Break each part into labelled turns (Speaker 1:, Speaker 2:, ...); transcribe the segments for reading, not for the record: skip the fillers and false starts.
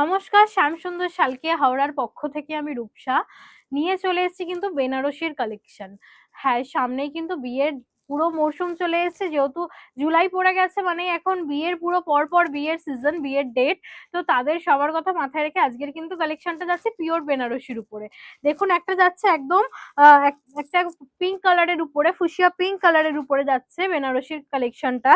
Speaker 1: নমস্কার, শ্যামসুন্দর শালকিয়া হাওড়ার পক্ষ থেকে আমি রূপসা নিয়ে চলে এসেছি কিন্তু বেনারসির কালেকশন। হ্যাঁ, সামনেই কিন্তু বিয়ের পুরো মরশুম চলে এসেছে। যেহেতু জুলাই পড়ে গেছে মানে এখন বিয়ের পুরো পরপর বিয়ের সিজন, বিয়ের ডেট। তো তাদের সবার কথা মাথায় রেখে আজকের কিন্তু কালেকশনটা যাচ্ছে পিওর বেনারসির উপরে। দেখুন, একটা যাচ্ছে একদম একটা পিঙ্ক কালারের উপরে, ফুসিয়া পিঙ্ক কালারের উপরে যাচ্ছে বেনারসির কালেকশনটা।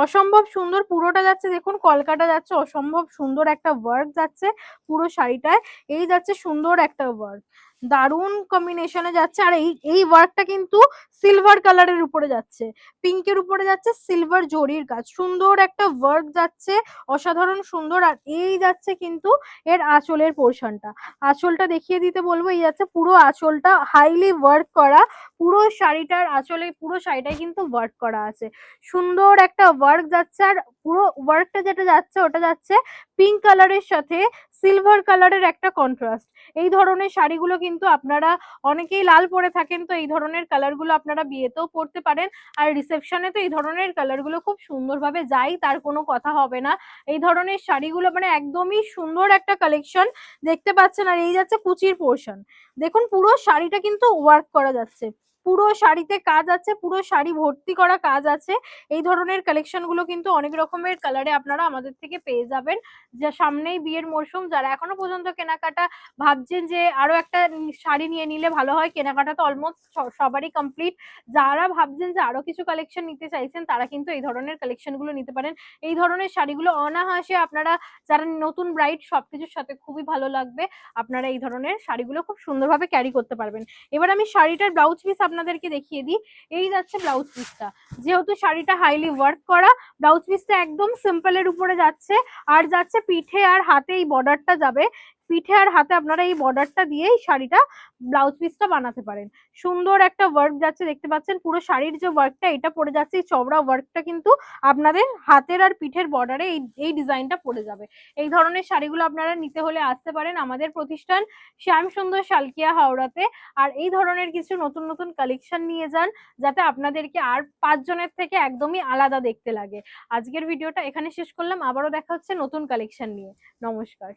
Speaker 1: অসম্ভব সুন্দর পুরোটা যাচ্ছে, দেখুন কলকাটা যাচ্ছে, অসম্ভব সুন্দর একটা ওয়ার্ক যাচ্ছে পুরো শাড়িটায়। এই যাচ্ছে সুন্দর একটা ওয়ার্ক, দারুন কম্বিনেশনে যাচ্ছে। আর এই এই ওয়ার্কটা কিন্তু সিলভার কালারের উপরে যাচ্ছে, পিঙ্কের উপরে যাচ্ছে সিলভার জরির কাজ, সুন্দর একটা ওয়ার্ক যাচ্ছে, অসাধারণ সুন্দর। আর এই যাচ্ছে কিন্তু এর আঁচলের পোর্শনটা, আঁচলটা দেখিয়ে দিতে বলবো। এই যাচ্ছে পুরো আঁচলটা হাইলি ওয়ার্ক করা, পুরো শাড়িটার আঁচলে পুরো শাড়িটাই কিন্তু ওয়ার্ক করা আছে, সুন্দর একটা ওয়ার্ক যাচ্ছে। আর পুরো ওয়ার্কটা যেটা যাচ্ছে ওটা যাচ্ছে পিঙ্ক কালারের সাথে সিলভার কালারের একটা কন্ট্রাস্ট। এই ধরনের শাড়িগুলো কিন্তু আপনারা অনেকেই লাল পরে থাকেন, তো এই ধরনের কালারগুলো আপনারা বিয়েতেও পরতে পারেন। আর রিসেপশনে তো এই ধরনের কালারগুলো খুব সুন্দরভাবে যায়, তার কোনো কথা হবে না। এই ধরনের শাড়িগুলো মানে একদমই সুন্দর একটা কালেকশন দেখতে পাচ্ছেন। আর এই যাচ্ছে কুচির পোর্শন, দেখুন পুরো শাড়িটা কিন্তু ওয়ার্ক করা যাচ্ছে, পুরো শাড়িতে কাজ আছে, পুরো শাড়ি ভর্তি করা কাজ আছে। এই ধরনের কালেকশন গুলো কিন্তু অনেক রকমের কালারে আপনারা আমাদের থেকে পেয়ে যাবেন। যা সামনেই বিয়ের মরশুম, যারা এখনো পর্যন্ত কেনাকাটা ভাবছেন যে আরো একটা শাড়ি নিয়ে নিলে ভালো হয়, কেনাকাটা তো অলমোস্ট সবারই কমপ্লিট। যারা ভাবছেন যে আরো কিছু কালেকশন নিতে চাইছেন তারা কিন্তু এই ধরনের কালেকশন গুলো নিতে পারেন। এই ধরনের শাড়িগুলো অনায়াসে আপনারা, যারা নতুন ব্রাইড, সবকিছুর সাথে খুবই ভালো লাগবে। আপনারা এই ধরনের শাড়িগুলো খুব সুন্দরভাবে ক্যারি করতে পারবেন। এবার আমি শাড়িটার ব্লাউজ পিস আপনাদেরকে দেখিয়ে দিই। এই যাচ্ছে ব্লাউজ পিসটা, যেহেতু শাড়িটা হাইলি ওয়ার্ক করা, ব্লাউজ পিসটা একদম সিম্পলের উপরে যাচ্ছে। আর যাচ্ছে পিঠে আর হাতে, এই বর্ডারটা যাবে পিঠে আর হাতে, আপনারা এই বর্ডারটা দিয়ে এই শাড়িটা ব্লাউজ পিসটা বানাতে পারেন। সুন্দর একটা ওয়ার্ক যাচ্ছে, দেখতে পাচ্ছেন পুরো শাড়ির যে ওয়ার্কটা এটা পড়ে যাচ্ছে, এই চওড়া ওয়ার্কটা কিন্তু আপনাদের হাতের আর পিঠের বর্ডারে এই এই ডিজাইনটা পড়ে যাবে। এই ধরনের শাড়িগুলো আপনারা নিতে হলে আসতে পারেন আমাদের প্রতিষ্ঠান শ্যামসুন্দর শালকিয়া হাওড়াতে। আর এই ধরনের কিছু নতুন নতুন কালেকশন নিয়ে যান, যাতে আপনাদেরকে আর 5 জনের থেকে একদমই আলাদা দেখতে লাগে। আজকের ভিডিওটা এখানে শেষ করলাম, আবারও দেখা হচ্ছে নতুন কালেকশন নিয়ে। নমস্কার।